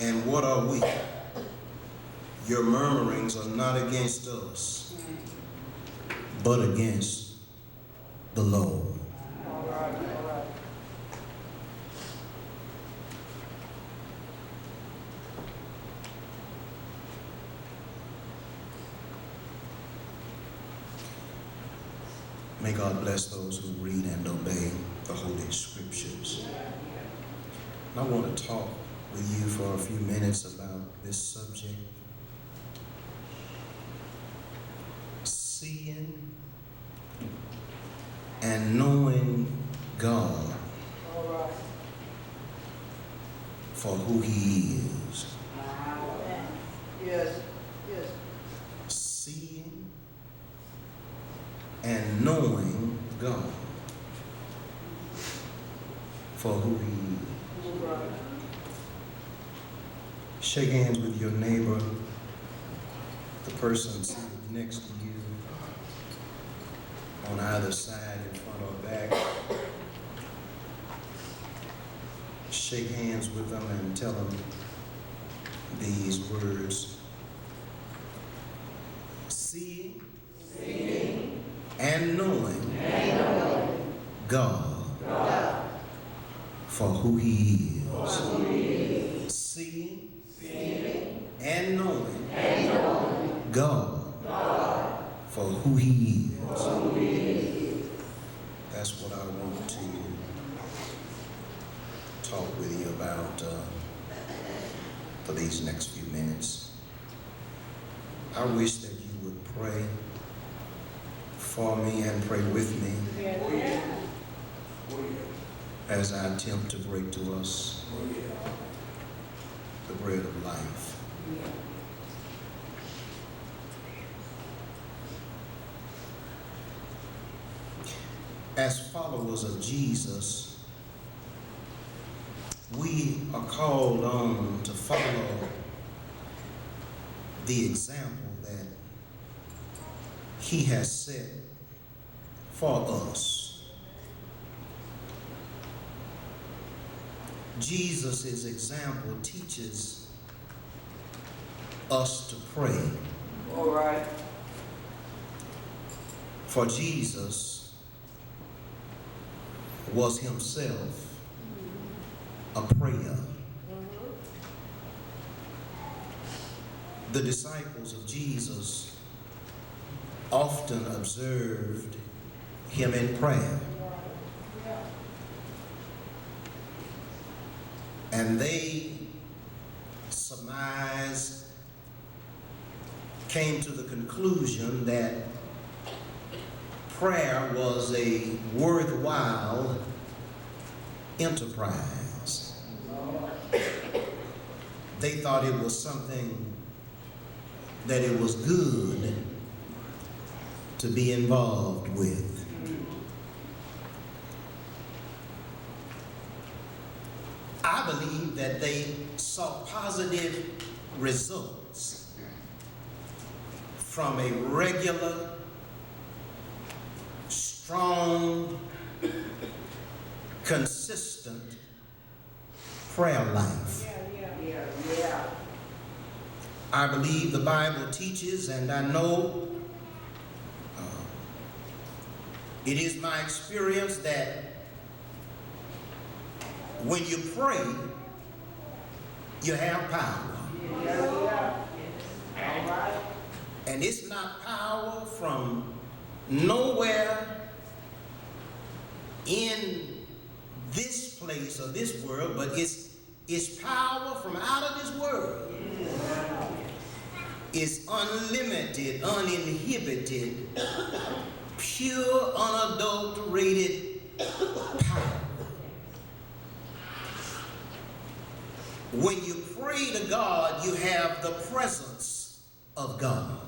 And what are we? Your murmurings are not against us, but against the Lord. All right. May God bless those who read and obey the Holy Scriptures. And I want to talk with you for a few minutes about this subject. Seeing and knowing God for who He is. Yes. Seeing and knowing God for who He is. Shake hands with your neighbor, the person seated next to you, on either side, in front or back. Shake hands with them and tell them these words. Seeing and knowing God for who He is. Seeing and knowing God for who He is. That's what I want to talk with you about for these next few minutes. I wish that you would pray for me and pray with me as I attempt to break to us the bread of life. As followers of Jesus, we are called on to follow the example that He has set for us. Jesus' example teaches us to pray. All right. For Jesus was Himself a prayer. The disciples of Jesus often observed Him in prayer. And they surmised, came to the conclusion that prayer was a worthwhile enterprise. They thought it was something that it was good to be involved with. I believe that they saw positive results from a regular, strong, consistent prayer life. Yeah. I believe the Bible teaches, and I know it is my experience that when you pray, you have power. And it's not power from nowhere in this place or this world, but it's power from out of this world. It's unlimited, uninhibited, pure, unadulterated power. When you pray to God, you have the presence of God.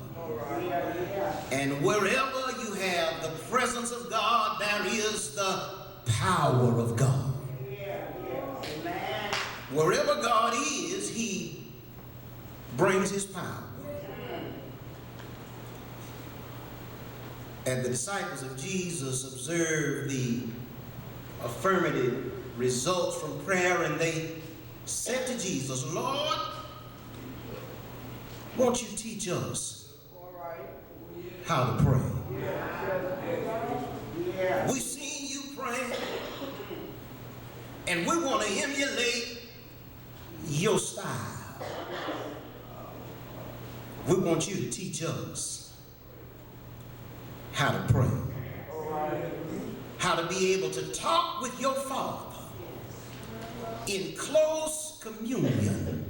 And wherever you have the presence of God, there is the power of God. Wherever God is, He brings His power. And the disciples of Jesus observed the affirmative results from prayer, and they said to Jesus, Lord, won't you teach us how to pray? We've seen you pray, and we want to emulate your style. We want you to teach us how to pray. How to be able to talk with your Father in close communion,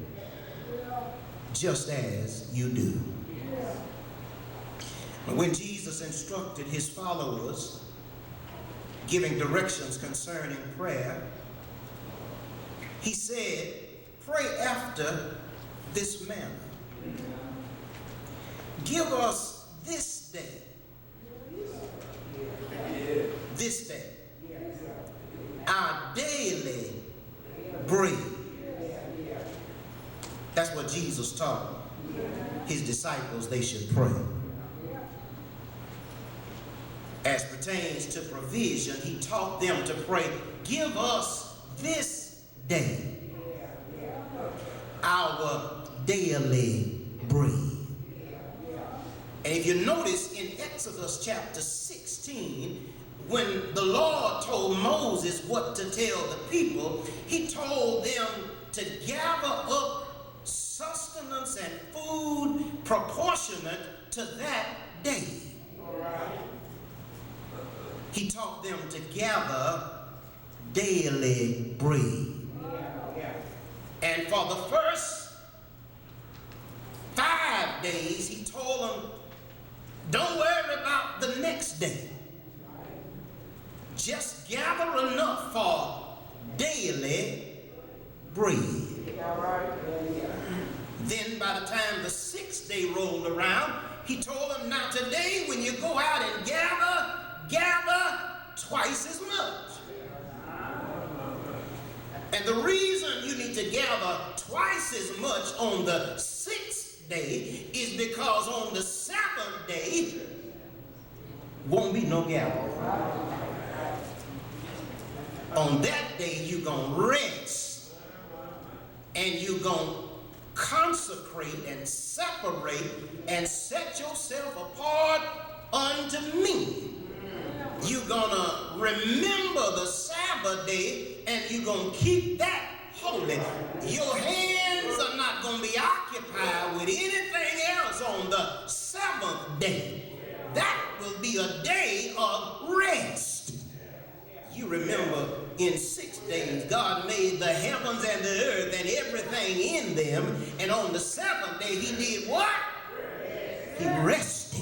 just as you do. When Jesus instructed his followers, giving directions concerning prayer, he said, pray after this manner. Give us this day, our daily bread. That's what Jesus taught his disciples they should pray. As pertains to provision, he taught them to pray, give us this day our daily bread. And if you notice in Exodus chapter 16, when the Lord told Moses what to tell the people, he told them to gather up sustenance and food proportionate to that day. He taught them to gather daily bread. And for the first 5 days, he told them, don't worry about the next day. Just gather enough for daily bread. Then by the time the 6th day rolled around, he told them, now today when you go out and gather twice as much. And the reason you need to gather twice as much on the 6th day is because on the 7th day won't be no gathering. On that day you're going to rest and you're going to consecrate and separate and set yourself apart unto me. You're going to remember the Sabbath day and you're going to keep that holy. Your hands are not going to be occupied with anything else on the 7th day. That will be a day of rest. You remember in 6 days God made the heavens and the earth and everything in them, and on the 7th day he did what? He rested.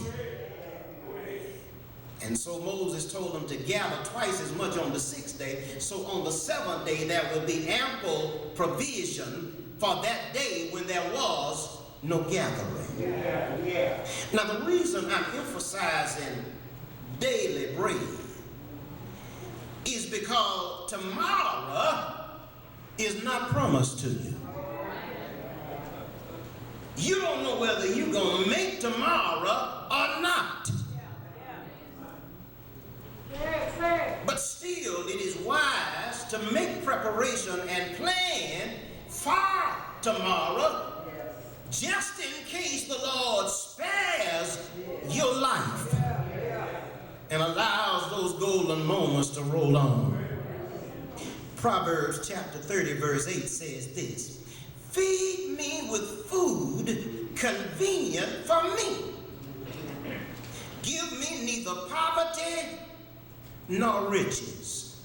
And so Moses told them to gather twice as much on the 6th day. So on the 7th day there will be ample provision for that day when there was no gathering. Now the reason I'm emphasizing daily bread is because tomorrow is not promised to you. You don't know whether you're going to make tomorrow or not. But still, it is wise to make preparation and plan for tomorrow, just in case the Lord spares your life and allows those golden moments to roll on. Proverbs chapter 30 verse 8 says this, feed me with food convenient for me. Give me neither poverty nor riches.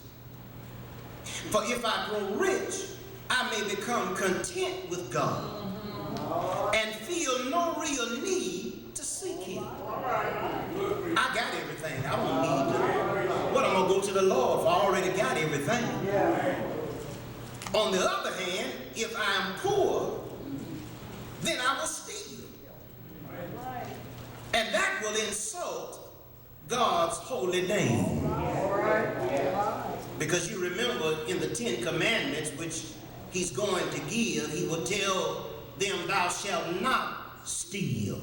For if I grow rich, I may become content with God and feel no real need to seek him. I got everything. I don't need to. What I'm going to go to the Lord for? I already got everything. On the other hand, if I'm poor, then I will steal. And that will insult God's holy name. Because you remember in the 10 Commandments, which he's going to give, he will tell them, thou shalt not steal.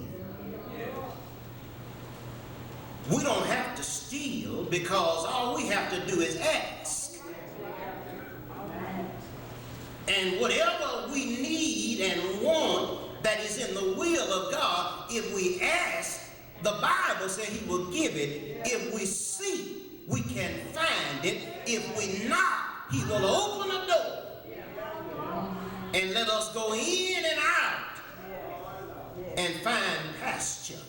We don't have to steal because all we have to do is ask. And whatever we need and want that is in the will of God, if we ask, the Bible says he will give it. If we seek, we can find it. If we knock, he will open a door and let us go in and out and find pasture.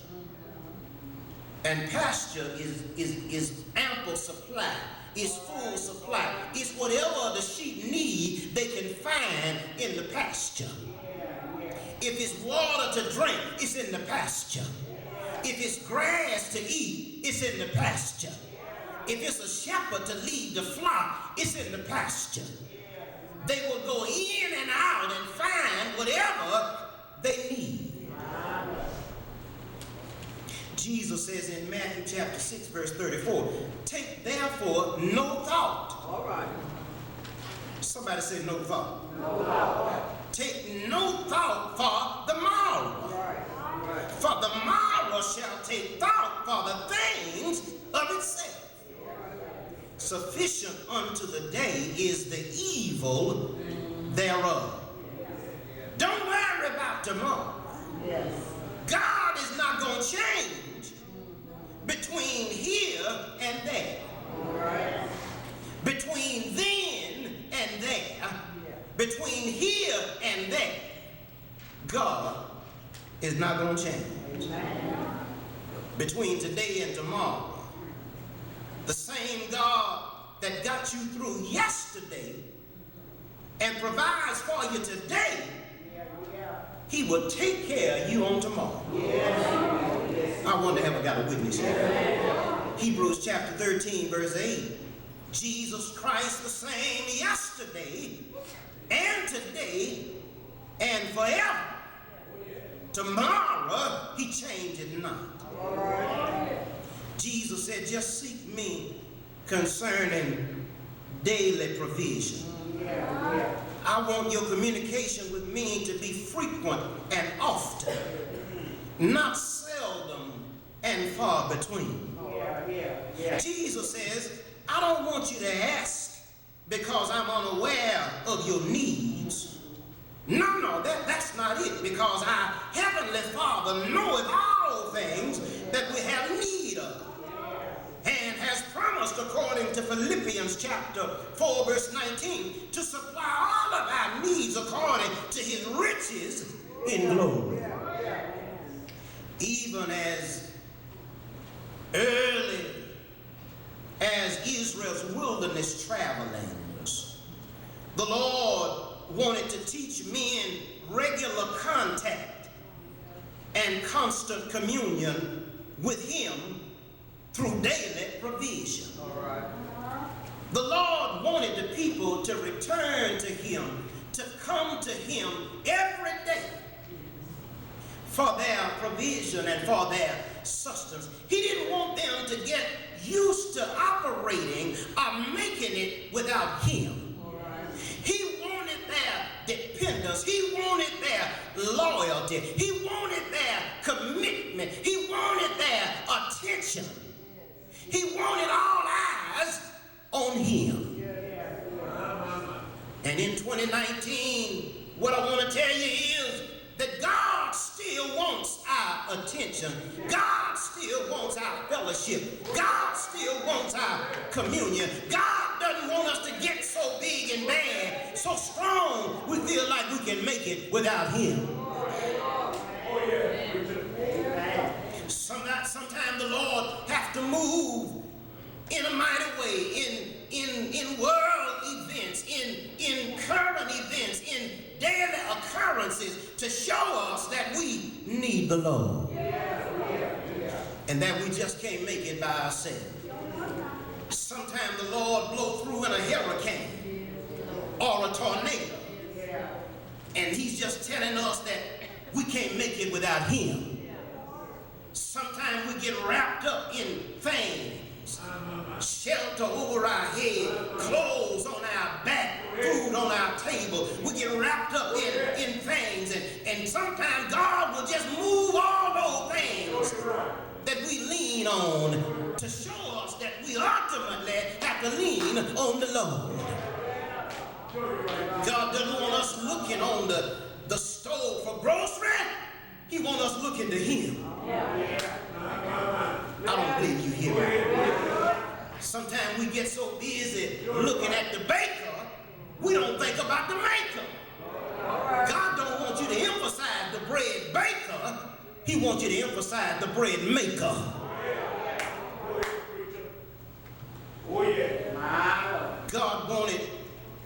And pasture is ample supply. It's full supply. It's whatever the sheep need, they can find in the pasture. If it's water to drink, it's in the pasture. If it's grass to eat, it's in the pasture. If it's a shepherd to lead the flock, it's in the pasture. They will go in and out and find whatever they need. Jesus says in Matthew chapter 6, verse 34, take therefore no thought. All right. Somebody say no thought. No thought. Take no thought for the morrow. All right. For the morrow shall take thought for the things of itself. Sufficient unto the day is the evil thereof. Don't worry about tomorrow. Yes. God is not going to change between here and there. All right. Between then and there. Between here and there. God is not going to change. Amen. Between today and tomorrow. The same God that got you through yesterday and provides for you today, he will take care of you on tomorrow. I wonder if I got a witness here. Hebrews chapter 13, verse 8. Jesus Christ the same yesterday and today and forever. Tomorrow he changeth not. Jesus said, just seek me concerning daily provision. I want your communication with me to be frequent and often, not seldom and far between. Jesus says, I don't want you to ask because I'm unaware of your needs. No, that's not it, because our Heavenly Father knoweth all things that we have need of, and has promised, according to Philippians chapter 4, verse 19, to supply all of our needs according to his riches in glory. Even as early as Israel's wilderness travelings, the Lord wanted to teach men regular contact and constant communion with him through daily provision. All right. The Lord wanted the people to return to him, to come to him every day for their provision and for their sustenance. He didn't want them to get used to operating or making it without him. All right. He wanted their dependence. He wanted their loyalty. He wanted their commitment. He wanted their attention. He wanted all eyes on him. And in 2019, what I want to tell you is that God still wants our attention. God still wants our fellowship. God still wants our communion. God doesn't want us to get so big and bad, so strong, we feel like we can make it without him. Sometimes the Lord have to move in a mighty way in world events, in current events, in daily occurrences to show us that we need the Lord. And that we just can't make it by ourselves. Sometimes the Lord blow through in a hurricane or a tornado. And he's just telling us that we can't make it without him. Sometimes we get wrapped up in things. Shelter over our head, clothes on our back, food on our table. We get wrapped up in things. And sometimes God will just move all those things that we lean on to show us that we ultimately have to lean on the Lord. God doesn't want us looking on the stove for grocery. He wants us looking to him. I don't believe you hear me. Sometimes we get so busy looking at the baker, we don't think about the maker. God don't want you to emphasize the bread baker. He wants you to emphasize the bread maker. God wanted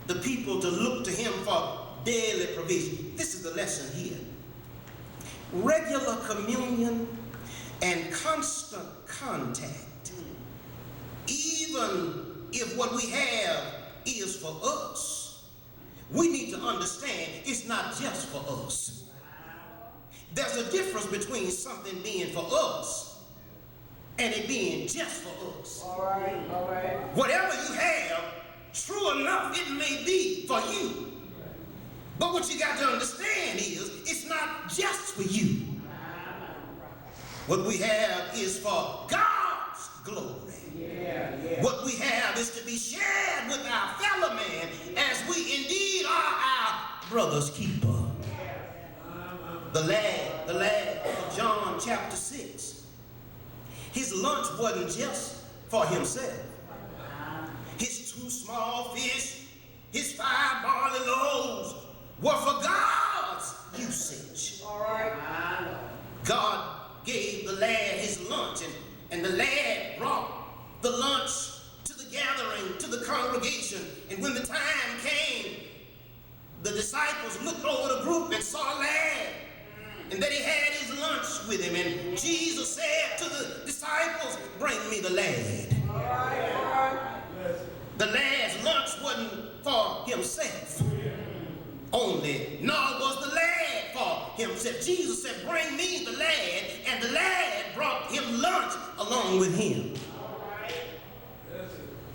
the people to look to him for daily provision. This is the lesson here. Regular communion and constant contact, even if what we have is for us, we need to understand it's not just for us. There's a difference between something being for us and it being just for us. All right. Whatever you have, true enough, it may be for you. But what you got to understand is it's not just for you. What we have is for God's glory. What we have is to be shared with our fellow man as we indeed are our brother's keeper. The lad of John chapter 6. His lunch wasn't just for himself. His 2 small fish, his 5 barley loaves were for God's usage. All right. God gave the lad his lunch, and the lad brought the lunch to the gathering, to the congregation. And when the time came, the disciples looked over the group and saw a lad, and that he had his lunch with him. And Jesus said to the disciples, "Bring me the lad." All right. The lad's lunch wasn't for himself only, nor was the lad for himself. Jesus said, "Bring me the lad," and the lad brought him lunch along with him.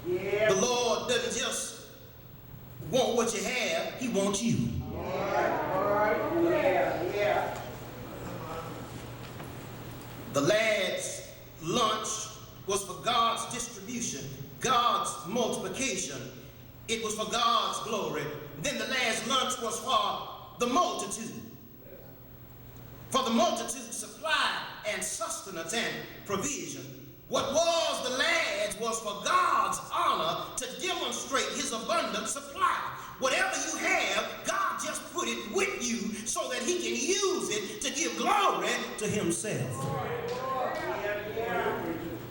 The Lord doesn't just want what you have, he wants you. The lad's lunch was for God's distribution, God's multiplication. It was for God's glory. Then the lad's lunch was for the multitude. For the multitude's supply and sustenance and provision. What was the lad's was for God's honor to demonstrate his abundant supply. Whatever you have, God just put it with you so that he can use it to give glory to himself.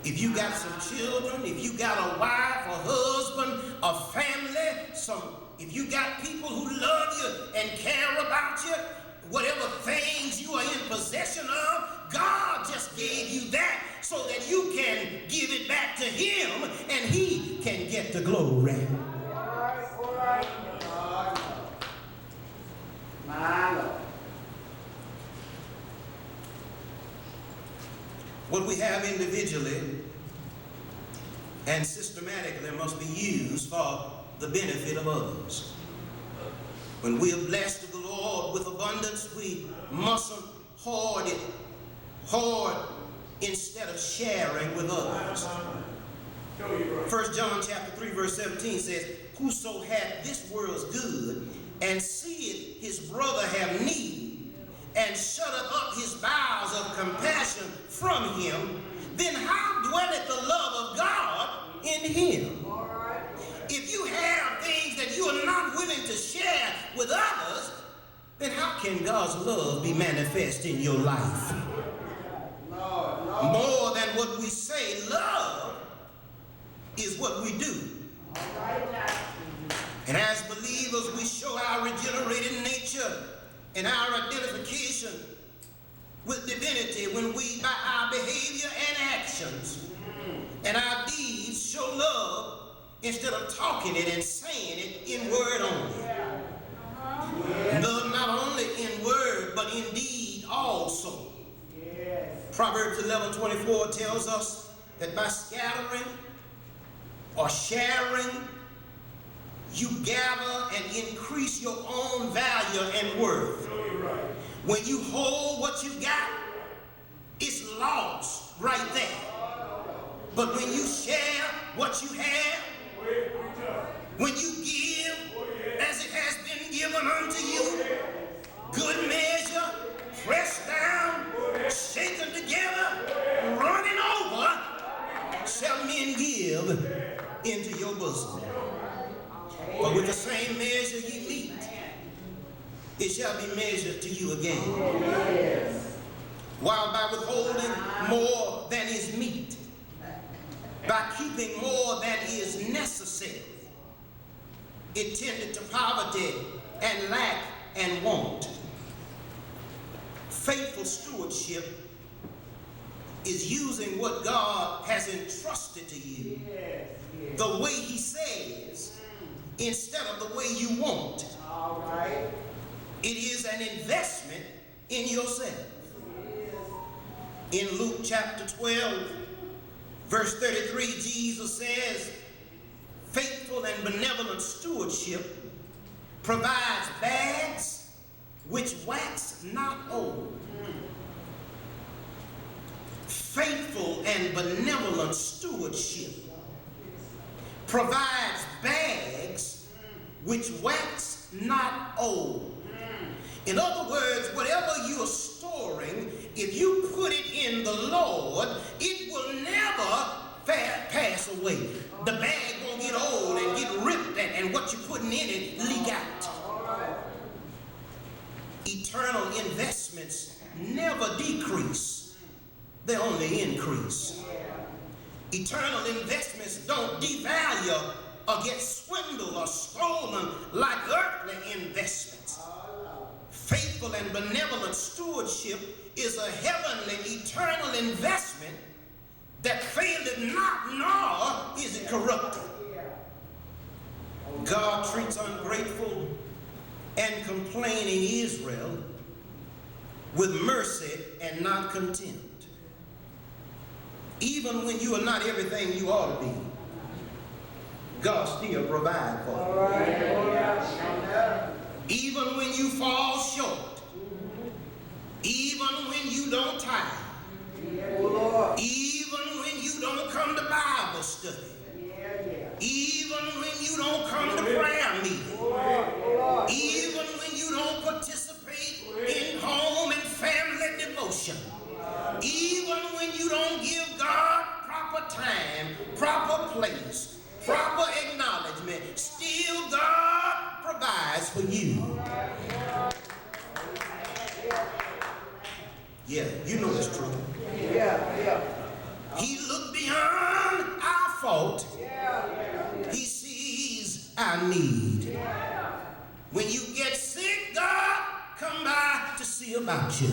If you got some children, if you got a wife, a husband, a family, if you got people who love you and care about you, whatever things you are in possession of, God just gave you that so that you can give it back to him and he can get the glory. What we have individually and systematically must be used for the benefit of others. When we are blessed of the Lord with abundance, we mustn't hoard instead of sharing with others. 1 John chapter 3 verse 17 says, "Whoso hath this world's good, and seeth his brother have need, and shutteth up his bowels of compassion from him, then how dwelleth the love of God in him?" If you have things that you are not willing to share with others, then how can God's love be manifest in your life? More than what we say, love is what we do. And as believers, we show our regenerated nature and our identification with divinity when we, by our behavior and actions and our deeds, show love instead of talking it and saying it in word only. Love not only in word, but in deed also. Proverbs 11:24 tells us that by scattering or sharing, you gather and increase your own value and worth. When you hold what you got, it's lost right there. But when you share what you have, when you give as given unto you, good measure, pressed down, shaken together, running over, shall men give into your bosom. But with the same measure ye meet, it shall be measured to you again. While by withholding more than is meet, by keeping more than is necessary, it tended to poverty and lack and want. Faithful stewardship is using what God has entrusted to you the way he says instead of the way you want. All right. It is an investment in yourself. In Luke chapter 12, verse 33, Jesus says, faithful and benevolent stewardship provides bags which wax not old. Faithful and benevolent stewardship provides bags which wax not old. In other words, whatever you are storing, if you put it in the Lord, it will never pass away. The bag won't get old and get ripped, and what you're putting in it leak out. Eternal investments never decrease, they only increase. Eternal investments don't devalue or get swindled or stolen like earthly investments. Faithful and benevolent stewardship is a heavenly, eternal investment that faileth not, nor is it corrupted. God treats ungrateful and complaining Israel with mercy and not contempt. Even when you are not everything you ought to be, God still provides for you. Even when you fall short, even when you don't tithe, even when you don't come to Bible study, even when you don't come to prayer meeting, even when you don't participate in home and family devotion, even when you don't give God proper time, proper place, proper acknowledgement, still God provides for you. Yeah, you know it's true. He looked beyond our fault. He sees our need. When you get sick, God come by to see about you.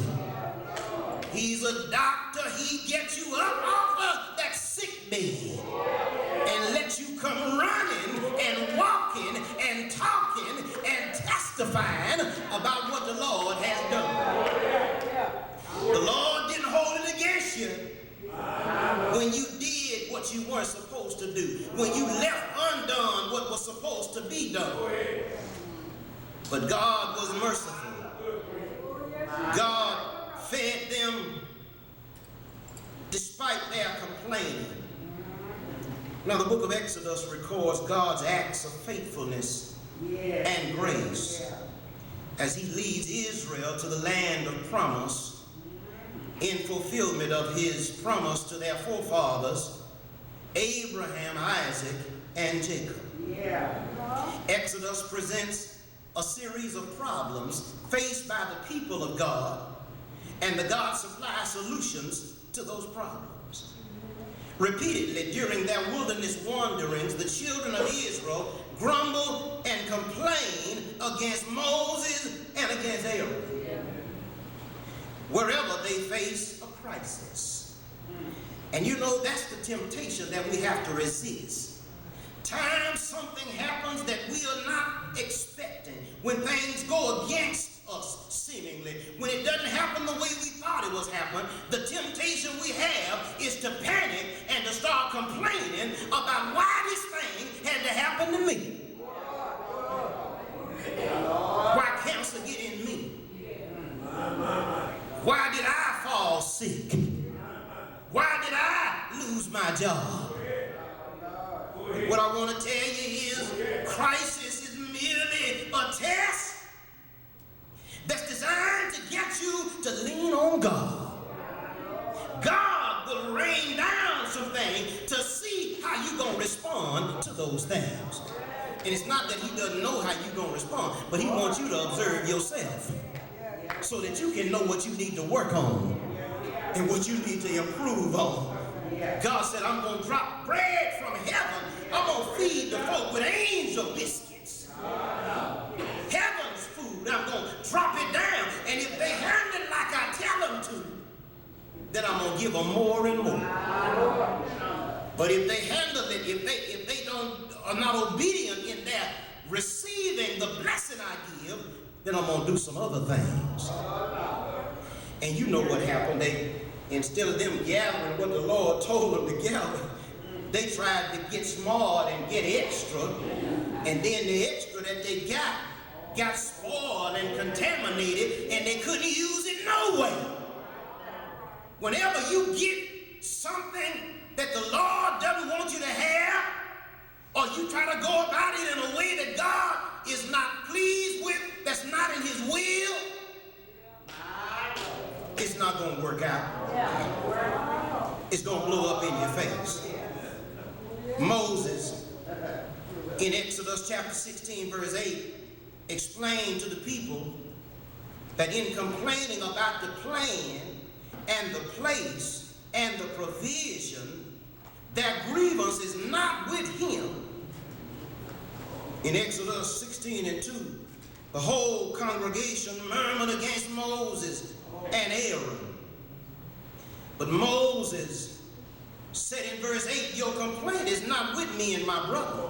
He's a doctor. He gets you up off of that sick bed and lets you come running and walking and talking and testifying about what the Lord has done. The Lord didn't hold it against you when you did what you weren't supposed to do, when you left undone what was supposed to be done. But God was merciful. God fed them despite their complaining. Now the book of Exodus records God's acts of faithfulness and grace as he leads Israel to the land of promise in fulfillment of his promise to their forefathers, Abraham, Isaac, and Jacob. Exodus presents a series of problems faced by the people of God, and the God supplies solutions to those problems. Repeatedly during their wilderness wanderings, the children of Israel grumbled and complained against Moses and against Aaron. Wherever they face a crisis. And you know that's the temptation that we have to resist. Times something happens that we are not expecting. When things go against us seemingly, when it doesn't happen the way we thought it was happening, the temptation we have is to panic and to start complaining about why this thing had to happen to me. Why cancer get in me? Why did I fall sick? Why did I lose my job? What I want to tell you is crisis is merely a test on God. God will rain down some things to see how you're going to respond to those things. And it's not that he doesn't know how you're going to respond, but he wants you to observe yourself so that you can know what you need to work on and what you need to improve on. God said, I'm going to drop bread from heaven. I'm going to feed the folk with angel biscuits. Heaven's food. I'm going to drop it down. And if they handle it like I tell them to, then I'm going to give them more and more. But if they handle it, if they are not obedient in their receiving the blessing I give, then I'm going to do some other things. And you know what happened. Instead of them gathering what the Lord told them to gather, they tried to get smart and get extra. And then the extra that they got spoiled and contaminated, and they couldn't use it no way. Whenever you get something that the Lord doesn't want you to have, or you try to go about it in a way that God is not pleased with, that's not in his will, it's not going to work out. It's going to blow up in your face. Moses, in Exodus chapter 16, verse 8, explained to the people that in complaining about the plan and the place and the provision, their grievance is not with him. In Exodus 16 and 2, the whole congregation murmured against Moses and Aaron. But Moses said in verse 8, your complaint is not with me and my brother.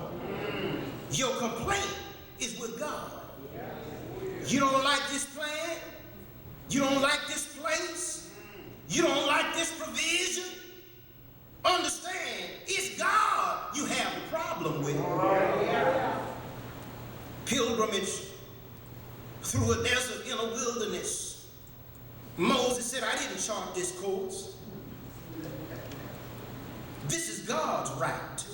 Your complaint is with God. You don't like this plan? You don't like this place? You don't like this provision? Understand, it's God you have a problem with. Pilgrimage through a desert in a wilderness. Moses said, I didn't chart this course. This is God's right.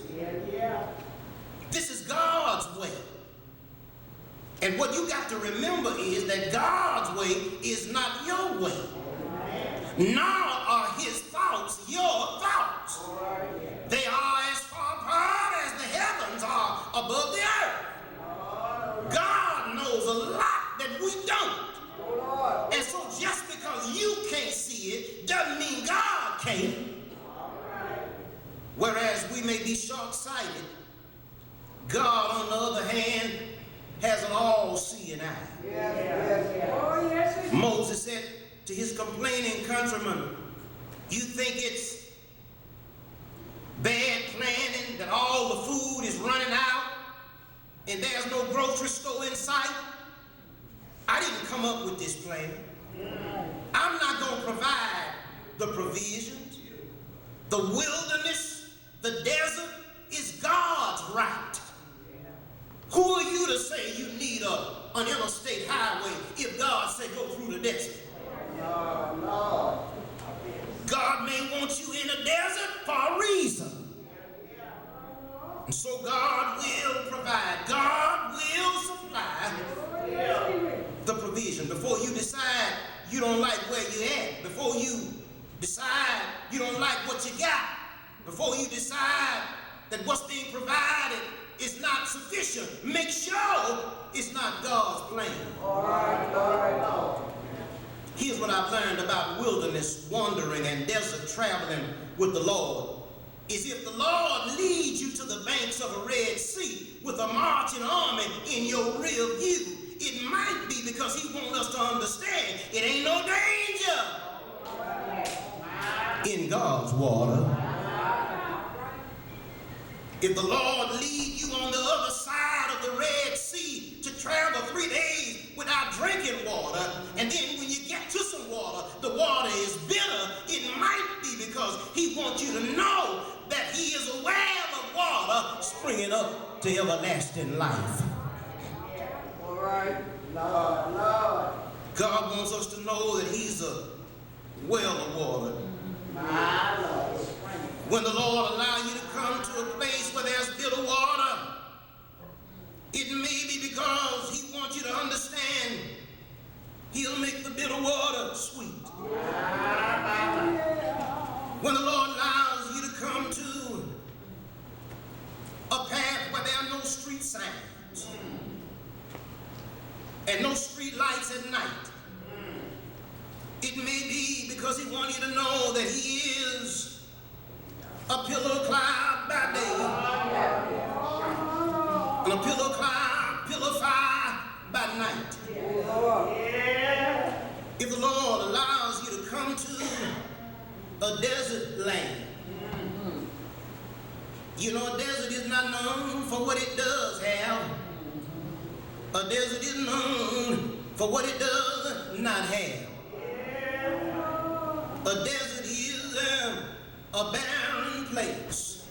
This is God's way. And what you got to remember is that God's way is not your way. Nor are his thoughts your thoughts. They are as far apart as the heavens are above the earth. God knows a lot that we don't. And so just because you can't see it doesn't mean God can't. Whereas we may be short-sighted, God, on the other hand, has an all-seeing eye. Moses said to his complaining countrymen, you think it's bad planning that all the food is running out and there's no grocery store in sight? I didn't come up with this plan. I'm not going to provide the provisions. The wilderness, the desert is God's right. Who are you to say you need an interstate highway if God said go through the desert? God may want you in a desert for a reason. And so God will provide. God will supply the provision. Before you decide you don't like where you're at, before you decide you don't like what you got, before you decide that what's being provided is not sufficient, make sure it's not God's plan. All right. Here's what I've learned about wilderness wandering and desert traveling with the Lord. Is if the Lord leads you to the banks of a Red Sea with a marching army in your rear view, it might be because he wants us to understand it ain't no danger in God's water. If the Lord lead you on the other side of the Red Sea to travel 3 days without drinking water, and then when you get to some water, the water is bitter, it might be because he wants you to know that he is a well of water springing up to everlasting life. All right, Lord. God wants us to know that he's a well of water. My Lord. When the Lord allows you to come to a place where there's bitter water, it may be because he wants you to understand He'll make the bitter water sweet. When the Lord allows you to come to a path where there are no street signs and no street lights at night, it may be because he wants you to know that he is a pillar of cloud by day and a pillar of cloud, pillar of fire by night. If the Lord allows you to come to a desert land, you know, a desert is not known for what it does have. A desert is known for what it does not have. A desert is a barren place.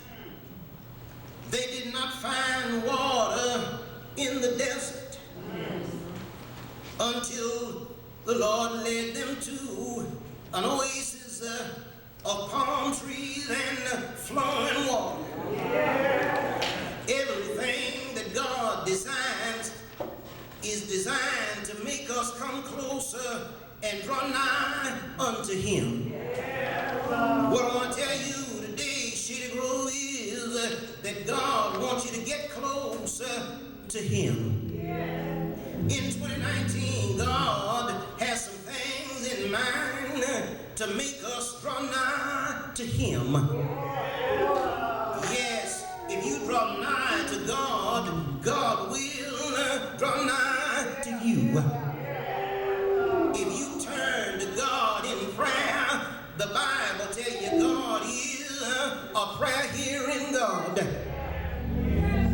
They did not find water in the desert until the Lord led them to an oasis of palm trees and flowing water. Everything that God designs is designed to make us come closer and draw nigh unto him. What I want to tell you today, Shady Grove, is that God wants you to get closer to him. In 2019, God has some things in mind to make us draw nigh to him. Yes, if you draw nigh to God, God will draw nigh to you. If you turn to God in prayer, the Bible tells you God is a prayer-hearing God.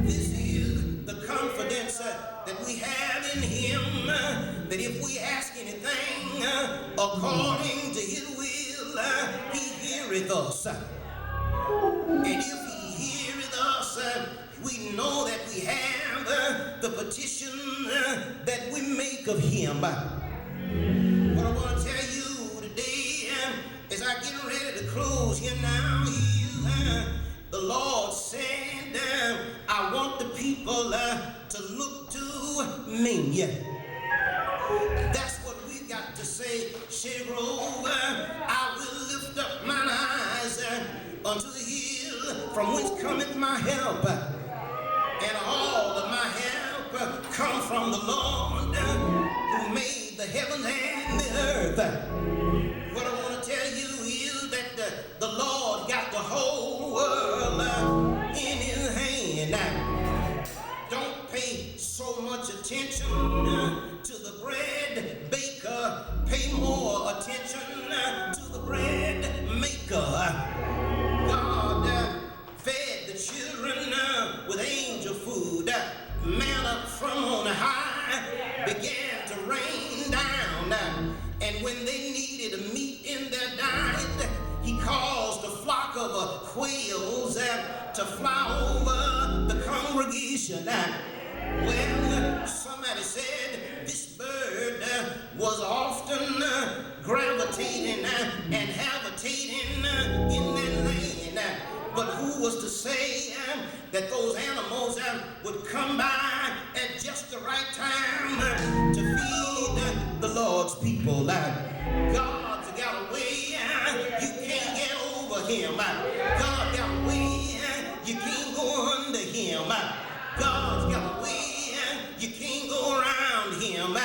This is the confidence that we have in him, that if we ask anything according to his will, he heareth us. And if he heareth us, we know that we have the petition that we make of him. What I want to tell you today, as I get ready to close here now, is the Lord said, I want the people to look to me. That's what we got to say, Shady Grove. I will lift up mine eyes unto the hill from whence cometh my help. And all of my help come from the Lord who made the heavens and the earth. What I want to tell you is that the Lord got the whole world in his hand. Don't pay so much attention to the bread baker. Pay more attention to the bread maker. God fed the children with angel food. Manna from on high began to rain down. And when they needed a meat in their diet, he caused a flock of quails to fly over the congregation. Well, somebody said this bird was often gravitating and habitating in that land. But who was to say that those animals would come by at just the right time to feed the Lord's people? God's got a way you can't get over him. God got a way you can't go under him. God's got a way you can't go around him.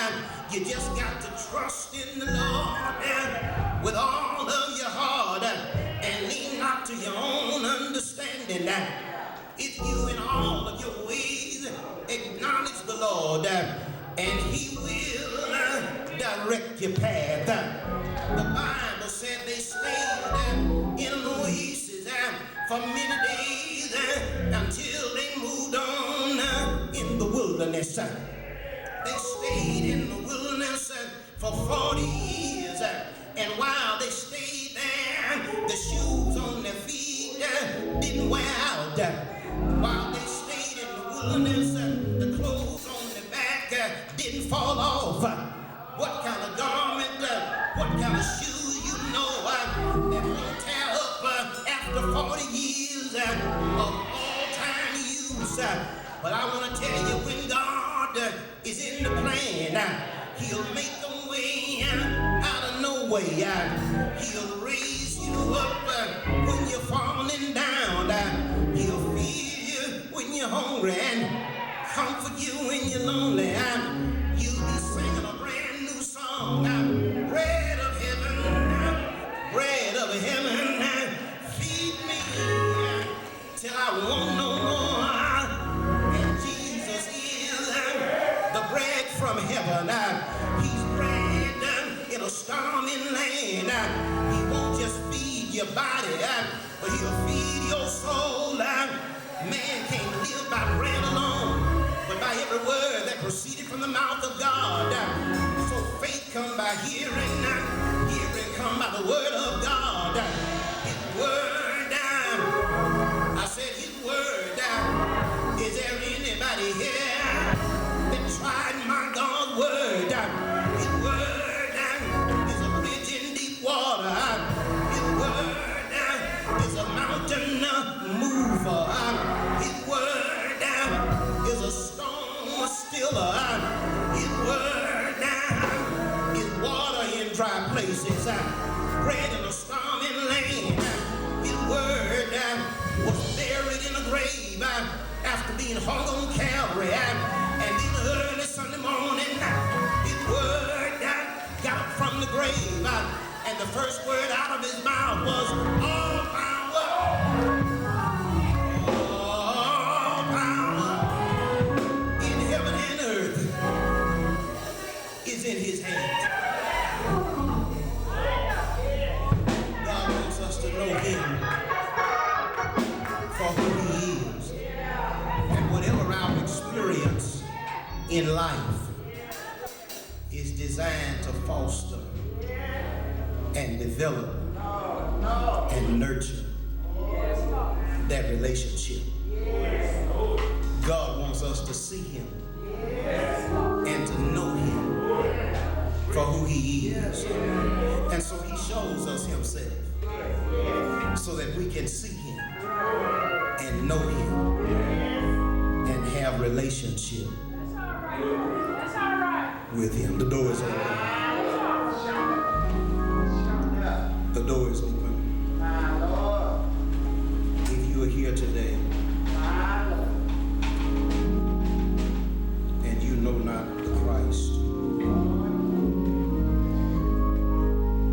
You just got to trust in the Lord with all of your heart and lean not to your own understanding. If you in all of your ways acknowledge the Lord, and he will direct your path. The Bible said they stayed in an oasis for many days until they moved on in the wilderness. They stayed in the wilderness for 40 years, and while they stayed there, the shoes on their feet didn't wear out. While they stayed in the wilderness, the clothes on their back didn't fall off. What kind of garment, what kind of shoe you know that won't tear up after 40 years of all-time use? But I want to tell you, when God is in the plan, he'll make a way way. He'll raise you up when you're falling down. He'll feed you when you're hungry and comfort you when you're lonely. You'll be singing a brand new song. Bread of heaven, feed me till I want no more. And Jesus is the bread from heaven. He's bread in a stormy land. He won't just feed your body, but he'll feed your soul. Man can't live by bread alone, but by every word that proceeded from the mouth of God. So faith come by hearing, hearing come by the word of God. His word, I said his word. Is there anybody here that tried my God's word? His word is a bridge in deep water. His word is a mountain mover. His word is a storm stiller. His word is water in dry places. Bread in a stormy land. His word was buried in a grave after being hung on Calvary. And in the early Sunday morning, his word got up from the grave. And the first word out of his mouth was, all power, all power in heaven and earth is in his hands. God wants us to know him for who he is. And whatever our experience in life is designed to foster and develop and nurture that relationship. God wants us to see him and to know him for who he is. And so he shows us himself so that we can see him and know him and have relationship with him. The door is open. The door is open. If you are here today and you know not the Christ,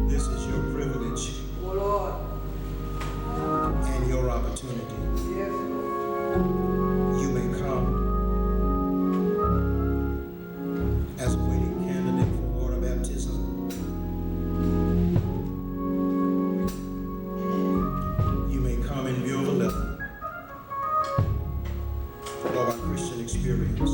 this is your privilege and your opportunity. You may come as a waiting candidate for water baptism. You may come in view of a letter of our Christian experience.